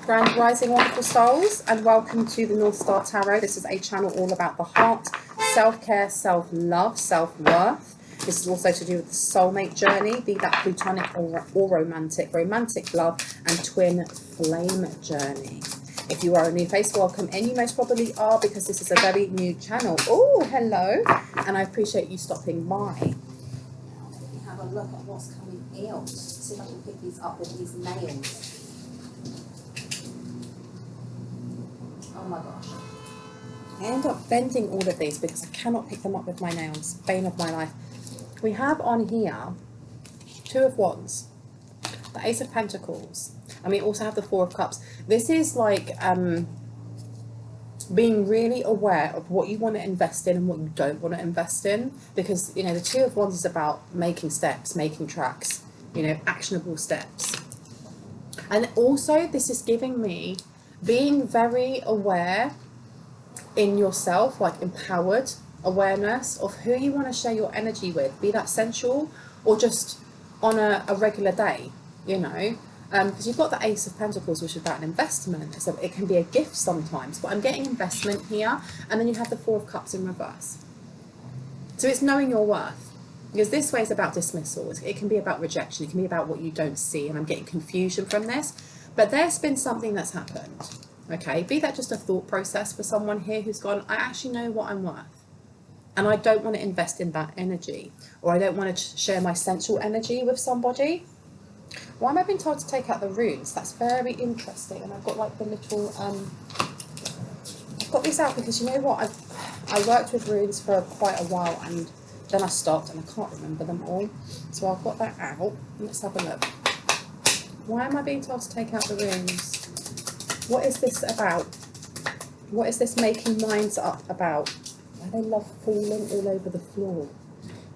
Grand Rising, wonderful souls, and welcome to the North Star Tarot. This is a channel all about the heart, self-care, self-love, self-worth. This is also to do with the soulmate journey, be that platonic or romantic, romantic love, and twin flame journey. If you are a new face, welcome in. You most probably are, because this is a very new channel. Oh, hello, and I appreciate you stopping by. Now, let me have a look at what's coming out. See if I can pick these up with these nails. Oh my gosh. I end up bending all of these because I cannot pick them up with my nails. Bane of my life. We have on here Two of Wands, the Ace of Pentacles, and we also have the Four of Cups. This is like being really aware of what you want to invest in and what you don't want to invest in, because, you know, the Two of Wands is about making steps, making tracks, you know, actionable steps. And also this is giving me being very aware in yourself, like empowered awareness of who you want to share your energy with, be that sensual or just on a regular day, you know, because you've got the Ace of Pentacles, which is about an investment, so it can be a gift sometimes, but I'm getting investment here. And then you have the Four of Cups in reverse, so it's knowing your worth, because this way is about dismissal. It can be about rejection, it can be about what you don't see, and I'm getting confusion from this. But there's been something that's happened, okay? Be that just a thought process for someone here who's gone, I actually know what I'm worth, and I don't want to invest in that energy, or I don't want to share my sensual energy with somebody. Why am I being told to take out the runes? That's very interesting. And I've got like the little, I've got these out because, you know what, I worked with runes for quite a while, and then I stopped and I can't remember them all. So I've got that out. Let's have a look. Why am I being told to take out the runes? What is this about? What is this making minds up about? Why they love falling all over the floor.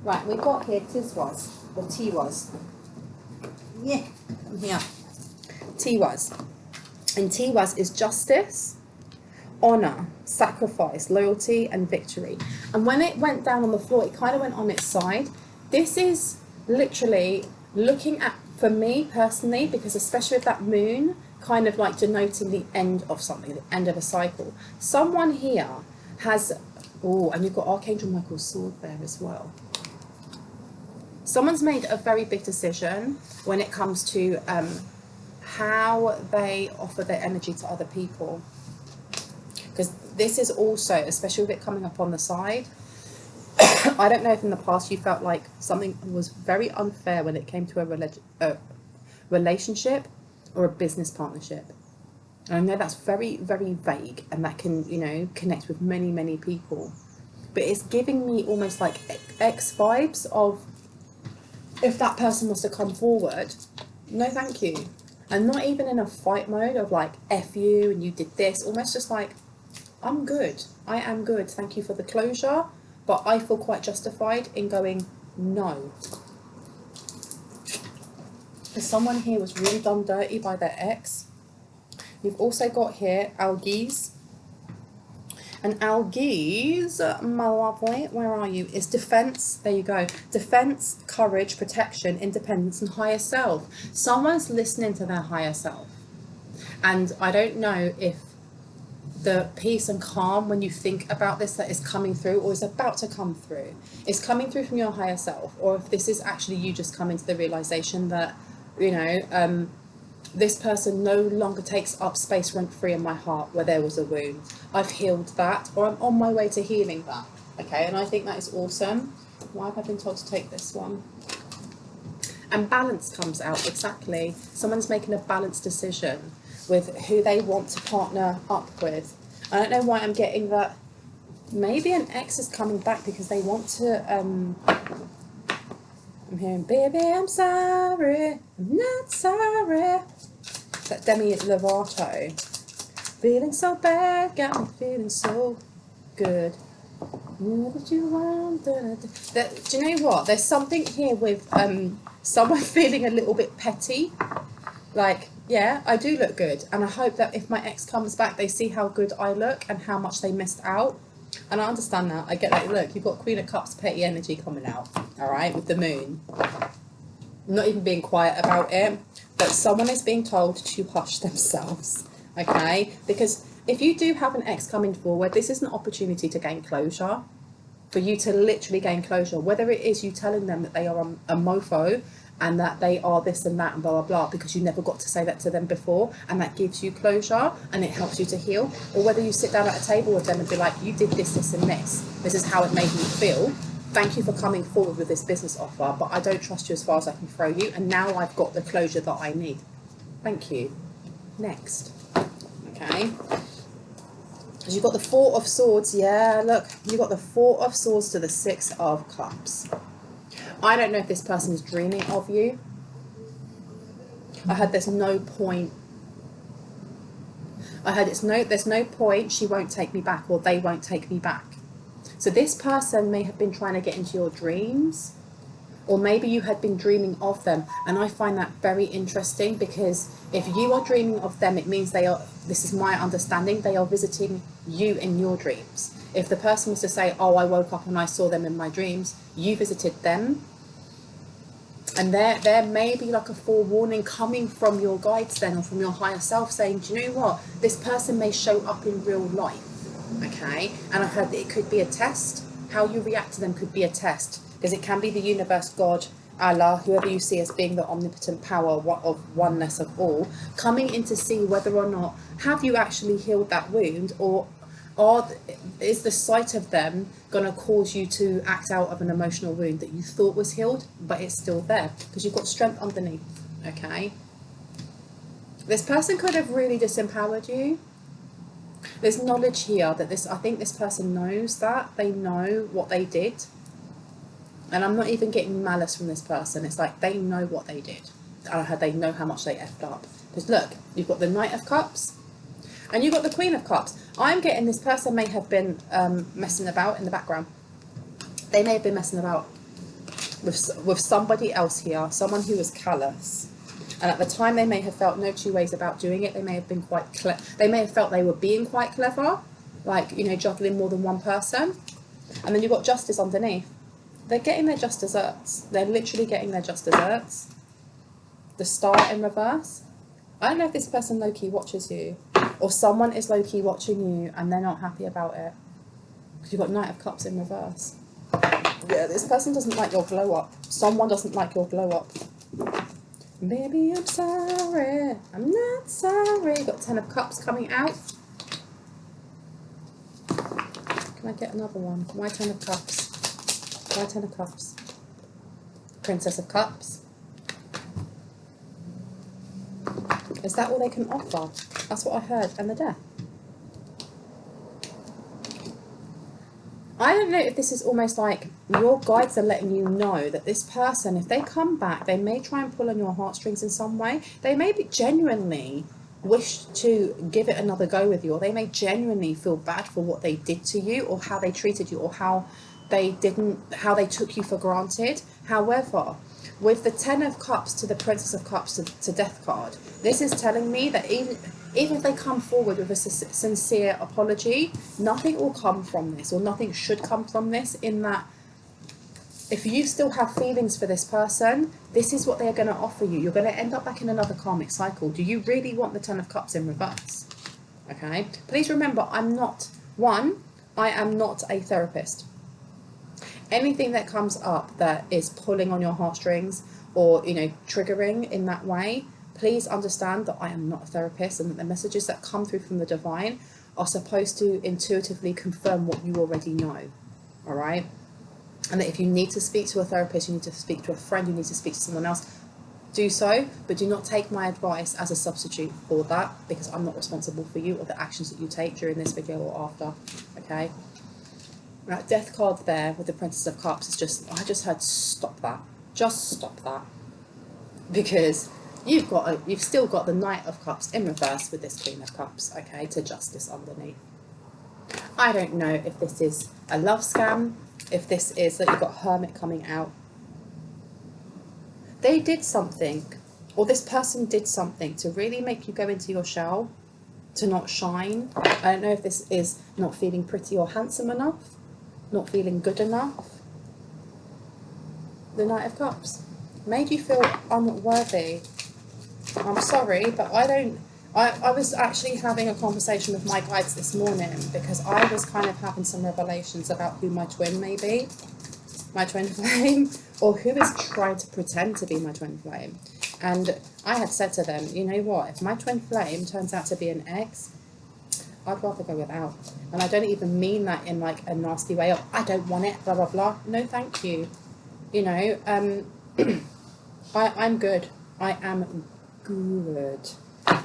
Right, we've got here Tiswas, or Tiwas. Yeah, I'm here. Tiwas. And Tiwas is justice, honor, sacrifice, loyalty, and victory. And when it went down on the floor, it kind of went on its side. This is literally looking at, for me personally, because especially with that moon, kind of like denoting the end of something, the end of a cycle. Someone here has, oh, and you've got Archangel Michael's sword there as well. Someone's made a very big decision when it comes to how they offer their energy to other people. Because this is also, especially with it coming up on the side, I don't know if in the past you felt like something was very unfair when it came to a relationship or a business partnership. And I know that's very, very vague, and that can, you know, connect with many, many people. But it's giving me almost like X vibes of, if that person was to come forward, no thank you. And not even in a fight mode of like, F you and you did this, almost just like, I'm good, I am good, thank you for the closure, but I feel quite justified in going, no. Because someone here was really done dirty by their ex. You've also got here Algiz. And Algiz, my lovely, where are you? Is defense. There you go. Defense, courage, protection, independence, and higher self. Someone's listening to their higher self. And I don't know if the peace and calm when you think about this that is coming through, or is about to come through, is coming through from your higher self, or if this is actually you just coming to the realization that, you know, this person no longer takes up space rent-free in my heart where there was a wound. I've healed that, or I'm on my way to healing that. Okay, and I think that is awesome. Why have I been told to take this one? And balance comes out, exactly. Someone's making a balanced decision with who they want to partner up with. I don't know why I'm getting that. Maybe an ex is coming back because they want to, I'm hearing, baby, I'm sorry, I'm not sorry. That Demi Lovato. Feeling so bad, got me feeling so good. What did you want? That, do you know what? There's something here with someone feeling a little bit petty. Like, yeah, I do look good. And I hope that if my ex comes back, they see how good I look and how much they missed out. And I understand that. I get that. Look, you've got Queen of Cups petty energy coming out. All right, with the moon. I'm not even being quiet about it. But someone is being told to hush themselves. okay? Because if you do have an ex coming forward, this is an opportunity to gain closure, for you to literally gain closure, whether it is you telling them that they are a mofo and that they are this and that and blah, blah, blah, because you never got to say that to them before, and that gives you closure and it helps you to heal, or whether you sit down at a table with them and be like, you did this, this and this is how it made me feel. Thank you for coming forward with this business offer, but I don't trust you as far as I can throw you, and now I've got the closure that I need. Thank you. Next. Okay. Because you've got the Four of Swords. Yeah, look, you've got the Four of Swords to the Six of Cups. I don't know if this person is dreaming of you. I heard there's no point. I heard there's no point, she won't take me back, or they won't take me back. So this person may have been trying to get into your dreams, or maybe you had been dreaming of them. And I find that very interesting, because if you are dreaming of them, it means they are, this is my understanding, they are visiting you in your dreams. If the person was to say, oh, I woke up and I saw them in my dreams, you visited them. And there may be like a forewarning coming from your guides then, or from your higher self, saying, do you know what, this person may show up in real life, okay? And I heard that it could be a test. How you react to them could be a test, because it can be the universe, God, Allah, whoever you see as being the omnipotent power of oneness of all, coming in to see whether or not, have you actually healed that wound, or is the sight of them going to cause you to act out of an emotional wound that you thought was healed, but it's still there, because you've got strength underneath, okay? This person could have really disempowered you. There's knowledge here that I think this person knows that. They know what they did. And I'm not even getting malice from this person. It's like they know what they did. They know how much they effed up. Because look, you've got the Knight of Cups and you've got the Queen of Cups. I'm getting this person may have been messing about in the background. They may have been messing about with somebody else here, someone who was callous. And at the time, they may have felt no two ways about doing it. They may have been quite they may have felt they were being quite clever, like, you know, juggling more than one person. And then you've got Justice underneath. They're getting their just desserts. They're literally getting their just desserts. The Star in reverse. I don't know if this person low-key watches you, or someone is low-key watching you and they're not happy about it. Because you've got Knight of Cups in reverse. Yeah, this person doesn't like your glow up. Someone doesn't like your glow up. Baby, I'm sorry. I'm not sorry. You've got 10 of Cups coming out. Can I get another one? Why 10 of Cups? Why 10 of Cups? Princess of Cups. Is that all they can offer? That's what I heard. And the Death. I don't know if this is almost like your guides are letting you know that this person, if they come back, they may try and pull on your heartstrings in some way. They may be genuinely wish to give it another go with you, or they may genuinely feel bad for what they did to you, or how they treated you, or how they took you for granted. However, with the 10 of Cups to the Princess of Cups to Death card, this is telling me that even if they come forward with a sincere apology, nothing will come from this, or nothing should come from this, in that if you still have feelings for this person, this is what they're going to offer you. You're going to end up back in another karmic cycle. Do you really want the 10 of Cups in reverse? Okay. Please remember, I am not a therapist. Anything that comes up that is pulling on your heartstrings, or, you know, triggering in that way, please understand that I am not a therapist, and that the messages that come through from the divine are supposed to intuitively confirm what you already know. All right? And that if you need to speak to a therapist, you need to speak to a friend, you need to speak to someone else, do so, but do not take my advice as a substitute for that, because I'm not responsible for you or the actions that you take during this video or after. Okay? Right, Death card there with the Princess of Cups is just, I just heard stop that. Just stop that. Because you've still got the Knight of Cups in reverse with this Queen of Cups, okay, to Justice underneath. I don't know if this is a love scam, if this is that you've got Hermit coming out. They did something, or this person did something to really make you go into your shell, to not shine. I don't know if this is not feeling pretty or handsome enough, not feeling good enough. The Knight of Cups made you feel unworthy. I'm sorry, but I was actually having a conversation with my guides this morning because I was kind of having some revelations about who my twin may be, my twin flame, or who is trying to pretend to be my twin flame. And I had said to them, you know what, if my twin flame turns out to be an ex, I'd rather go without. And I don't even mean that in like a nasty way of, I don't want it, blah, blah, blah. No, thank you. You know, I'm good. I am good.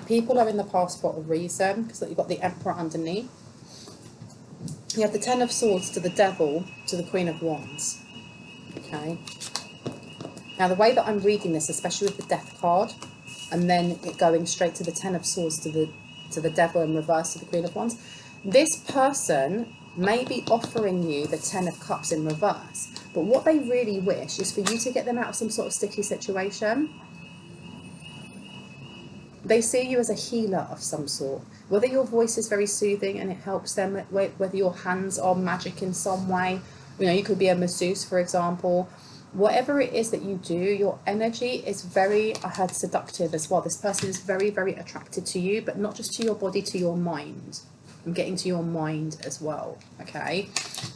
People are in the past for a reason, because you've got the Emperor underneath. You have the Ten of Swords to the Devil to the Queen of Wands. Okay. Now, the way that I'm reading this, especially with the Death card, and then it going straight to the Ten of Swords to the Devil in reverse to the Queen of Wands, this person may be offering you the Ten of Cups in reverse, but what they really wish is for you to get them out of some sort of sticky situation. They see you as a healer of some sort, whether your voice is very soothing and it helps them, whether your hands are magic in some way. You know, you could be a masseuse, for example. Whatever it is that you do, your energy is very, I heard, seductive as well. This person is very, very attracted to you, but not just to your body, to your mind. I'm getting to your mind as well, okay?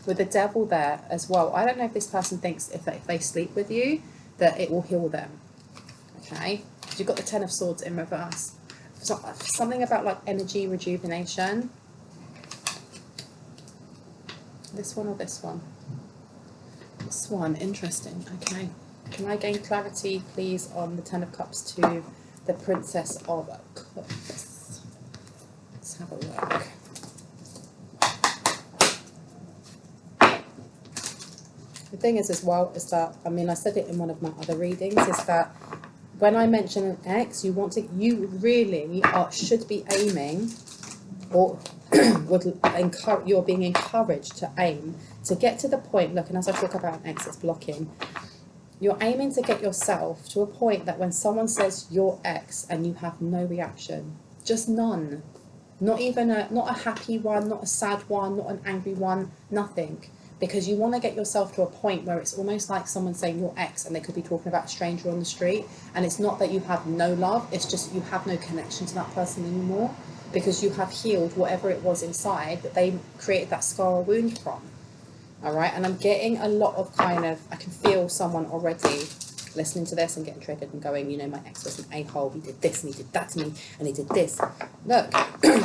With the Devil there as well, I don't know if this person thinks if they sleep with you, that it will heal them, okay? You've got the Ten of Swords in reverse. So, something about like energy rejuvenation. This one or this one? This one, interesting. Okay. Can I gain clarity, please, on the Ten of Cups to the Princess of Cups? Let's have a look. The thing is as well is that, I mean, I said it in one of my other readings, is that when I mention an ex, you really should be aiming, or you're being encouraged to aim to get to the point. Look, and as I talk about an ex that's blocking, you're aiming to get yourself to a point that when someone says your ex and you have no reaction, just none, not a happy one, not a sad one, not an angry one, nothing. Because you want to get yourself to a point where it's almost like someone saying your ex and they could be talking about a stranger on the street, and it's not that you have no love, it's just you have no connection to that person anymore, because you have healed whatever it was inside that they created that scar or wound from. All right, and I'm getting a lot of I can feel someone already listening to this and getting triggered and going, you know, my ex was an a-hole, he did this and he did that to me and he did this. Look,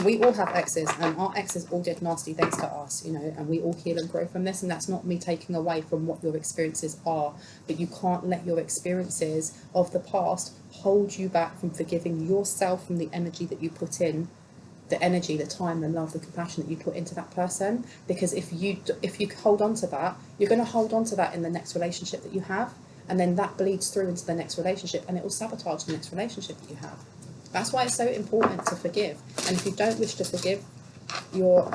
we all have exes, and our exes all did nasty things to us, you know, and we all heal and grow from this. And that's not me taking away from what your experiences are, but you can't let your experiences of the past hold you back from forgiving yourself from the energy that you put in, the energy, the time, the love, the compassion that you put into that person. Because if you hold on to that, you're going to hold on to that in the next relationship that you have. And then that bleeds through into the next relationship, and it will sabotage the next relationship that you have. That's why it's so important to forgive. And if you don't wish to forgive your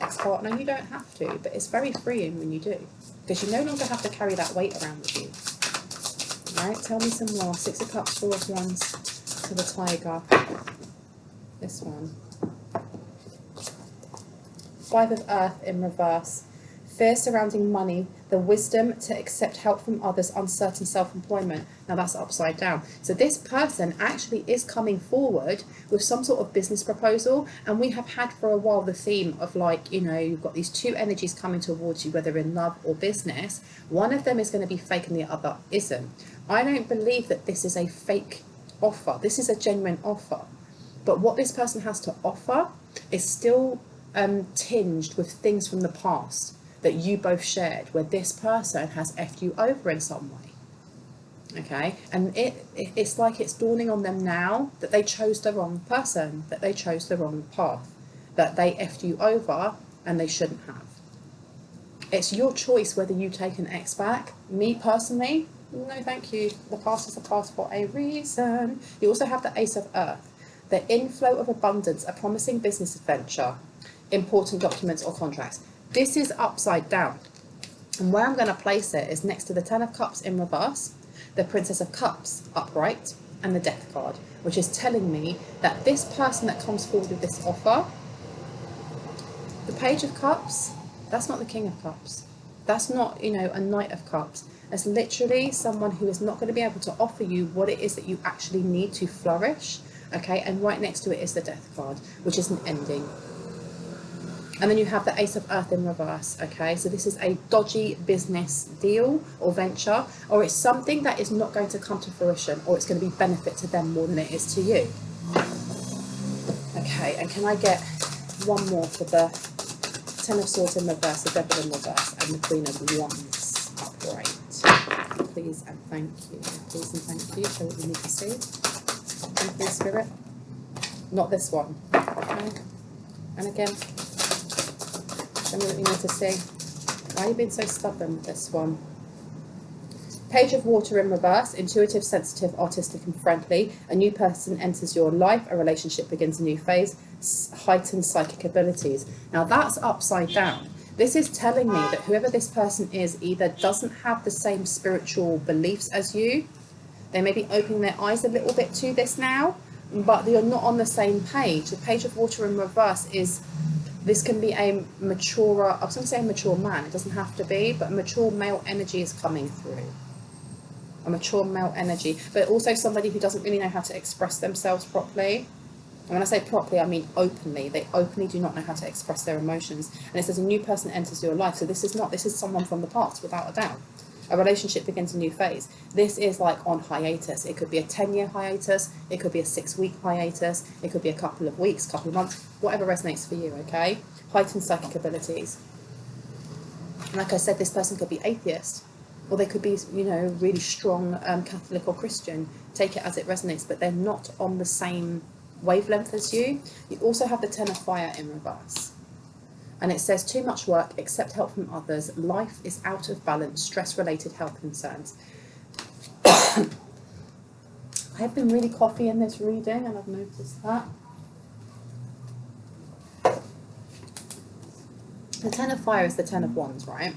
ex-partner, you don't have to. But it's very freeing when you do, because you no longer have to carry that weight around with you. All right, tell me some more. Six of Cups, Four of Wands to the Tiger. This one. Five of Earth in reverse. Fear surrounding money, the wisdom to accept help from others, uncertain self-employment. Now that's upside down. So this person actually is coming forward with some sort of business proposal, and we have had for a while the theme of, like, you know, you've got these two energies coming towards you, whether in love or business. One of them is going to be fake and the other isn't. I don't believe that this is a fake offer. This is a genuine offer. But what this person has to offer is still tinged with things from the past that you both shared, where this person has effed you over in some way. Okay, and it's like it's dawning on them now that they chose the wrong person, that they chose the wrong path, that they effed you over and they shouldn't have. It's your choice whether you take an ex back. Me personally, no thank you. The past is the past for a reason. You also have the Ace of Earth, the inflow of abundance, a promising business adventure, important documents or contracts. This is upside down, and where I'm going to place it is next to the Ten of Cups in reverse, the Princess of Cups upright, and the Death card, which is telling me that this person that comes forward with this offer, the Page of Cups, that's not the King of Cups. That's not, you know, a Knight of Cups. It's literally someone who is not going to be able to offer you what it is that you actually need to flourish. Okay, and right next to it is the Death card, which is an ending. And then you have the Ace of Earth in reverse, okay? So this is a dodgy business deal or venture, or it's something that is not going to come to fruition, or it's going to be benefit to them more than it is to you. Okay, and can I get one more for the Ten of Swords in reverse, the Devil in reverse, and the Queen of Wands upright? Please and thank you. Please and thank you. Show what you need to see. Thank you, Spirit. Not this one. Okay. And again, show me what you need to see. Why are you being so stubborn with this one? Page of Water in reverse, intuitive, sensitive, artistic and friendly. A new person enters your life, a relationship begins a new phase, heightened psychic abilities. Now that's upside down. This is telling me that whoever this person is either doesn't have the same spiritual beliefs as you, they may be opening their eyes a little bit to this now, but you're not on the same page. The Page of Water in reverse is, this can be a mature, I was going to say a mature man, it doesn't have to be, but a mature male energy is coming through. A mature male energy, but also somebody who doesn't really know how to express themselves properly. And when I say properly, I mean openly. They openly do not know how to express their emotions. And it says a new person enters your life. So this is someone from the past, without a doubt. A relationship begins a new phase. This is like on hiatus. It could be a 10-year hiatus. It could be a 6-week hiatus. It could be a couple of weeks, couple of months, whatever resonates for you, okay? Heightened psychic abilities. And like I said, this person could be atheist, or they could be, you know, really strong Catholic or Christian. Take it as it resonates, but they're not on the same wavelength as you. You also have the Ten of Fire in reverse. And it says too much work, accept help from others, life is out of balance, stress-related health concerns. I have been really coffee in this reading, and I've noticed that. The Ten of Fire is the Ten of Wands, right?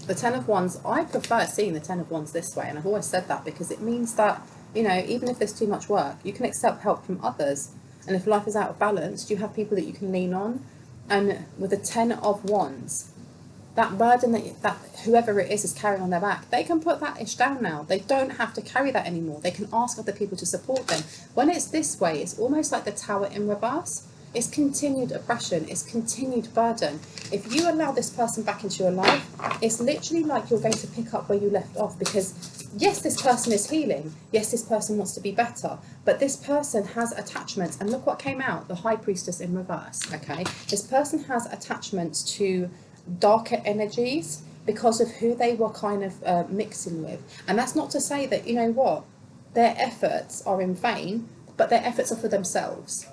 The Ten of Wands, I prefer seeing the Ten of Wands this way, and I've always said that because it means that, you know, even if there's too much work, you can accept help from others. And if life is out of balance, you have people that you can lean on. And with the Ten of Wands, that burden that whoever it is carrying on their back, they can put that ish down now. They don't have to carry that anymore. They can ask other people to support them. When it's this way, it's almost like the Tower in reverse. It's continued oppression. It's continued burden. If you allow this person back into your life, it's literally like you're going to pick up where you left off, because yes, this person is healing. Yes, this person wants to be better, but this person has attachments. And look what came out, the High Priestess in reverse, okay? This person has attachments to darker energies because of who they were kind of mixing with. And that's not to say that, you know what, their efforts are in vain, but their efforts are for themselves.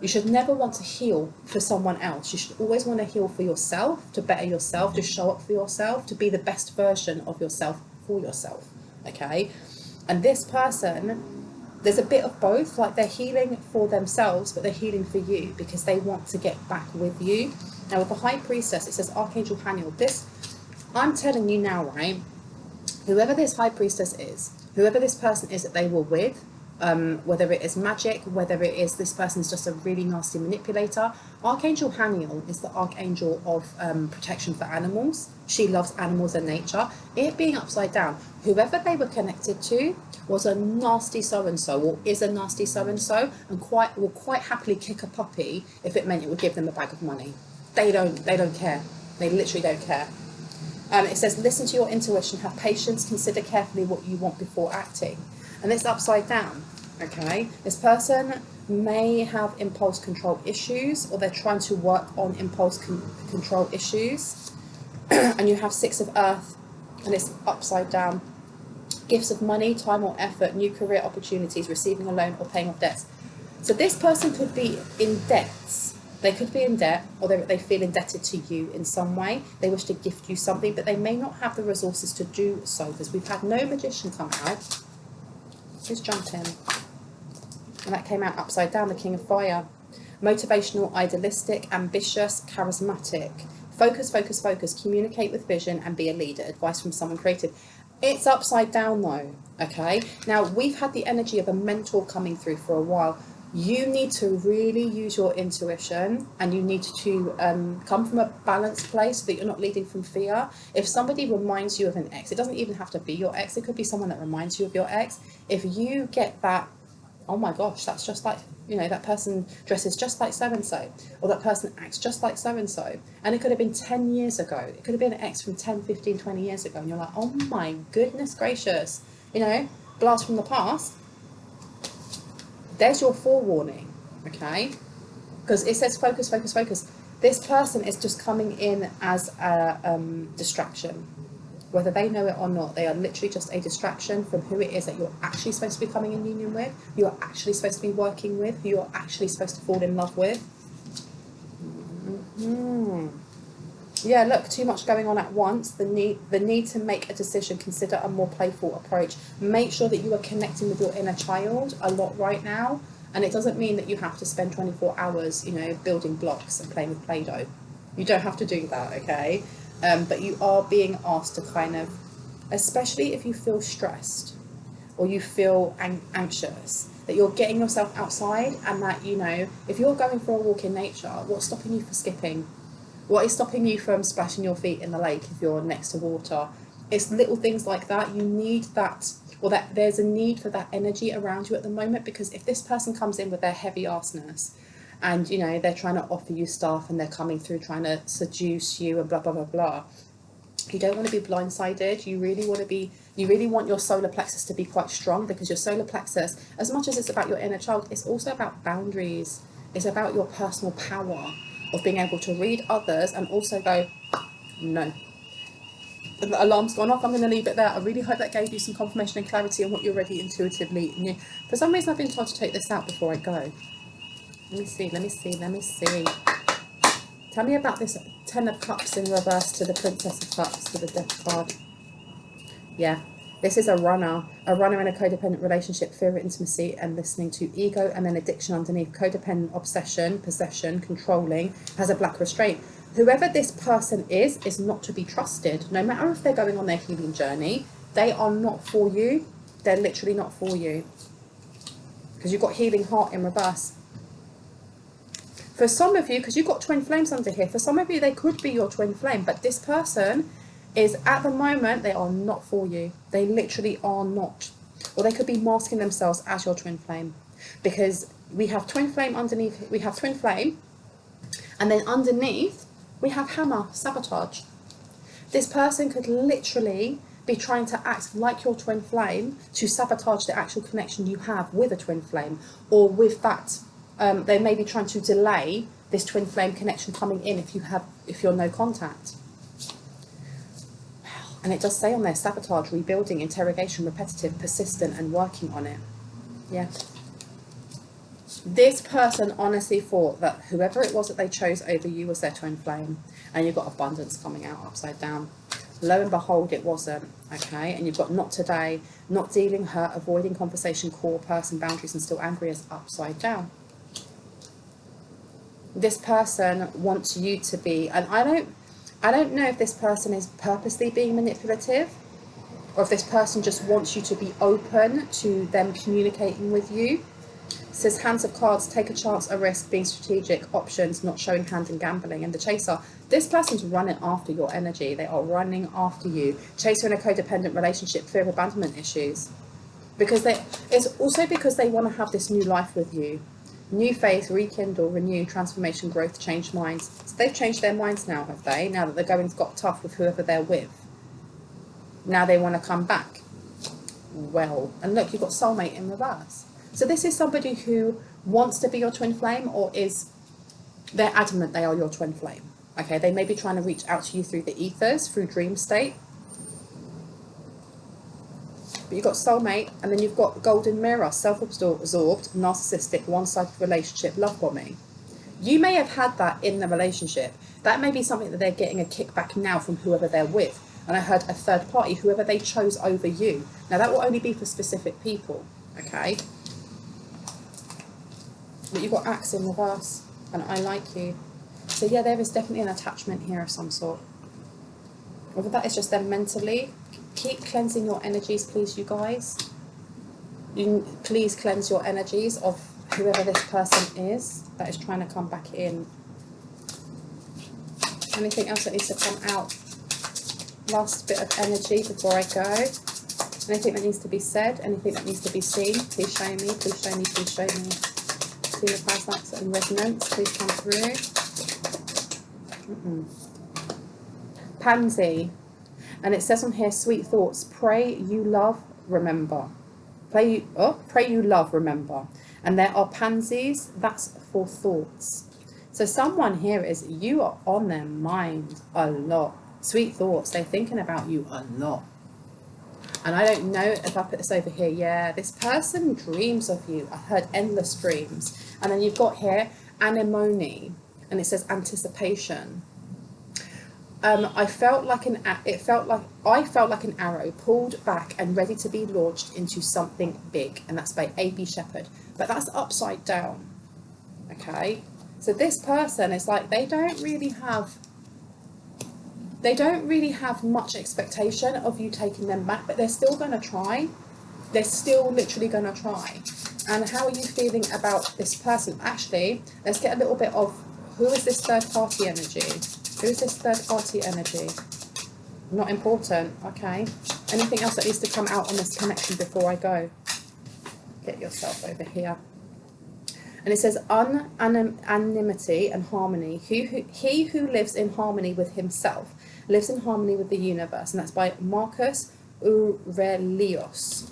You should never want to heal for someone else. You should always want to heal for yourself, to better yourself, to show up for yourself, to be the best version of yourself for yourself, okay? And this person, there's a bit of both, like they're healing for themselves, but they're healing for you because they want to get back with you. Now with the High Priestess, it says Archangel Haniel. This, I'm telling you now, right, whoever this High Priestess is, whoever this person is that they were with, whether it is magic, whether it is this person's just a really nasty manipulator, Archangel Haniel is the archangel of protection for animals. She loves animals and nature. It being upside down, whoever they were connected to was a nasty so-and-so, or is a nasty so-and-so, and will quite happily kick a puppy if it meant it would give them a bag of money. They don't care. They literally don't care. It says, listen to your intuition, have patience, consider carefully what you want before acting. And it's upside down, okay? This person may have impulse control issues, or they're trying to work on impulse control issues. And you have Six of Earth, and it's upside down. Gifts of money, time or effort, new career opportunities, receiving a loan or paying off debts. So this person could be in debts. They could be in debt, or they feel indebted to you in some way. They wish to gift you something, but they may not have the resources to do so, because we've had no magician come out. Just jump in. And that came out upside down, the King of Fire. Motivational, idealistic, ambitious, charismatic. Focus, focus, focus. Communicate with vision and be a leader. Advice from someone creative. It's upside down though, okay? Now, we've had the energy of a mentor coming through for a while. You need to really use your intuition, and you need to come from a balanced place so that you're not leading from fear. If somebody reminds you of an ex, it doesn't even have to be your ex, it could be someone that reminds you of your ex. If you get that oh my gosh, that's just like, you know, that person dresses just like so-and-so, or that person acts just like so-and-so. And it could have been 10 years ago. It could have been an ex from 10, 15, 20 years ago. And you're like, oh my goodness gracious, you know, blast from the past. There's your forewarning, okay? Because it says focus, focus, focus. This person is just coming in as a distraction. Whether they know it or not, they are literally just a distraction from who it is that you're actually supposed to be coming in union with, who you're actually supposed to be working with, who you're actually supposed to fall in love with. Yeah, look, too much going on at once. The need to make a decision. Consider a more playful approach. Make sure that you are connecting with your inner child a lot right now. And it doesn't mean that you have to spend 24 hours, you know, building blocks and playing with Play-Doh. You don't have to do that, okay? But you are being asked to kind of, especially if you feel stressed or you feel anxious, that you're getting yourself outside, and that, you know, if you're going for a walk in nature, what's stopping you from skipping? What is stopping you from splashing your feet in the lake if you're next to water? It's little things like that. You need that, or that there's a need for that energy around you at the moment, because if this person comes in with their heavy arsness and, you know, they're trying to offer you stuff and they're coming through trying to seduce you and blah, blah, blah, blah, you don't want to be blindsided. You really want your solar plexus to be quite strong, because your solar plexus, as much as it's about your inner child, it's also about boundaries. It's about your personal power of being able to read others and also go, no. The alarm's gone off, I'm going to leave it there. I really hope that gave you some confirmation and clarity on what you already intuitively knew. For some reason, I've been told to take this out before I go. Let me see. Tell me about this 10 of Cups in reverse to the Princess of Cups to the Death card. Yeah, this is a runner in a codependent relationship, fear of intimacy and listening to ego, and then addiction underneath. Codependent, obsession, possession, controlling, has a black restraint. Whoever this person is not to be trusted. No matter if they're going on their healing journey, they are not for you. They're literally not for you. Because you've got healing heart in reverse. For some of you, because you've got twin flames under here, for some of you, they could be your twin flame, but this person is, at the moment, they are not for you. They literally are not. Or they could be masking themselves as your twin flame. Because we have twin flame underneath, we have twin flame, and then underneath, we have hammer, sabotage. This person could literally be trying to act like your twin flame to sabotage the actual connection you have with a twin flame, or with that, they may be trying to delay this twin flame connection coming in if you're no contact. And it does say on there, sabotage, rebuilding, interrogation, repetitive, persistent, and working on it. Yeah. This person honestly thought that whoever it was that they chose over you was their twin flame, and you've got abundance coming out upside down. Lo and behold, it wasn't, okay? And you've got not today, not dealing, hurt, avoiding conversation, core, person, boundaries, and still angry as upside down. This person wants you to be, and I don't know if this person is purposely being manipulative, or if this person just wants you to be open to them communicating with you. It says hands of cards, take a chance, a risk, being strategic, options, not showing hand and gambling. And the chaser, this person's running after your energy. They are running after you. Chaser in a codependent relationship, fear of abandonment issues. Because it's also because they want to have this new life with you. New faith, rekindle, renew, transformation, growth, change minds. So they've changed their minds now, have they? Now that the going's got tough with whoever they're with. Now they want to come back. Well, and look, you've got soulmate in reverse. So this is somebody who wants to be your twin flame, or they're adamant they are your twin flame. Okay, they may be trying to reach out to you through the ethers, through dream state. But you've got soulmate, and then you've got golden mirror, self-absorbed, narcissistic, one-sided relationship, love bombing. You may have had that in the relationship. That may be something that they're getting a kickback now from whoever they're with. And I heard a third party, whoever they chose over you. Now that will only be for specific people, okay? But you've got axe in reverse, and I like you. So yeah, there is definitely an attachment here of some sort. Whether that is just them mentally, keep cleansing your energies, please, you guys. Please cleanse your energies of whoever this person is that is trying to come back in. Anything else that needs to come out? Last bit of energy before I go. Anything that needs to be said, anything that needs to be seen, please show me, please show me, please show me. See the parasites and resonance, please come through. Pansy. And it says on here, sweet thoughts, pray you love, remember. Pray you love, remember. And there are pansies, that's for thoughts. So someone here is, you are on their mind a lot. Sweet thoughts, they're thinking about you a lot. And I don't know if I put this over here. Yeah, this person dreams of you. I heard endless dreams. And then you've got here anemone, and it says anticipation. I felt like an arrow pulled back and ready to be launched into something big, and that's by A.B. Shepherd. But that's upside down. Okay, so this person is like, they don't really have much expectation of you taking them back, but they're still going to try. They're still literally going to try. And how are you feeling about this person? Actually, let's get a little bit of, who is this third party energy? Who is this third party energy? Not important. Okay. Anything else that needs to come out on this connection before I go? Get yourself over here. And it says anonymity and harmony. He who lives in harmony with himself lives in harmony with the universe. And that's by Marcus Aurelius.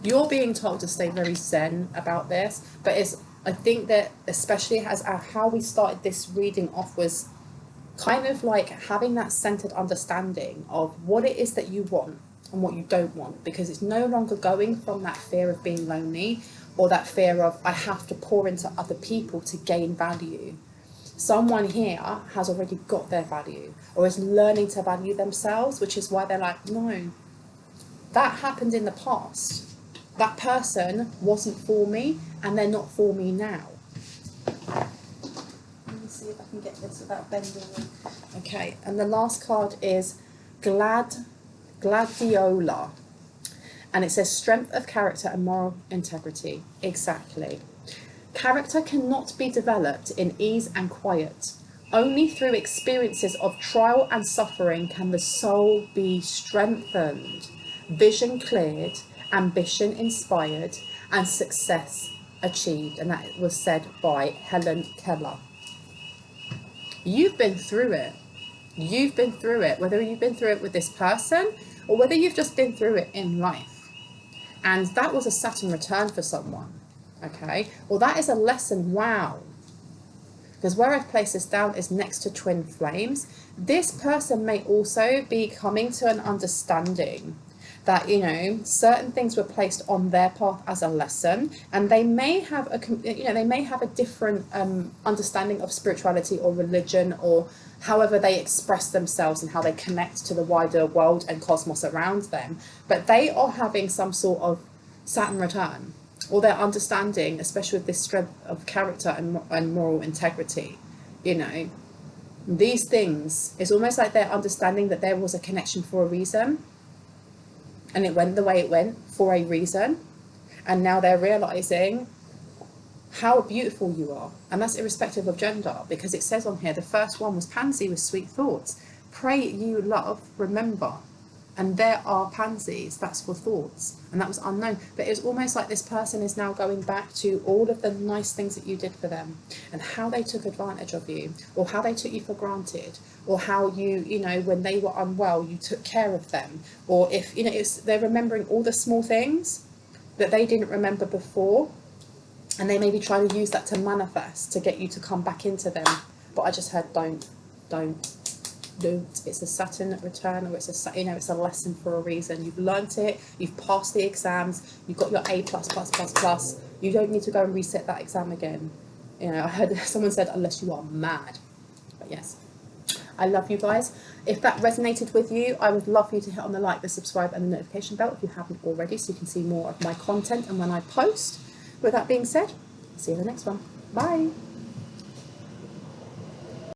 You're being told to stay very zen about this, but I think that especially as how we started this reading off was kind of like having that centered understanding of what it is that you want and what you don't want, because it's no longer going from that fear of being lonely or that fear of I have to pour into other people to gain value. Someone here has already got their value or is learning to value themselves, which is why they're like, no, that happened in the past. That person wasn't for me and they're not for me now. Let me see if I can get this without bending. Okay, and the last card is Gladiola. And it says strength of character and moral integrity. Exactly. Character cannot be developed in ease and quiet. Only through experiences of trial and suffering can the soul be strengthened, vision cleared, ambition inspired, and success achieved. And that was said by Helen Keller. You've been through it. You've been through it, whether you've been through it with this person or whether you've just been through it in life. And that was a Saturn return for someone. Okay, well, that is a lesson. Wow. Because where I've placed this down is next to twin flames. This person may also be coming to an understanding that, you know, certain things were placed on their path as a lesson, and they may have a, you know, they may have a different understanding of spirituality or religion or however they express themselves and how they connect to the wider world and cosmos around them. But they are having some sort of Saturn return, or their understanding, especially with this strength of character and moral integrity, you know, these things, it's almost like they're understanding that there was a connection for a reason. And it went the way it went for a reason. And now they're realizing how beautiful you are. And that's irrespective of gender, because it says on here, the first one was Pansy with sweet thoughts. Pray you love, remember. And there are pansies, that's for thoughts. And that was unknown. But it's almost like this person is now going back to all of the nice things that you did for them and how they took advantage of you, or how they took you for granted, or how you know, when they were unwell, you took care of them. Or if, you know, they're remembering all the small things that they didn't remember before. And they maybe try to use that to manifest, to get you to come back into them. But I just heard, don't. It's a Saturn return, or it's a, you know, it's a lesson for a reason. You've learnt it, you've passed the exams, you've got your A++++. You don't need to go and reset that exam again. You know, I heard someone said, unless you are mad. But yes, I love you guys. If that resonated with you, I would love for you to hit on the like, the subscribe and the notification bell if you haven't already, so you can see more of my content and when I post. With that being said, see you in the next one. Bye.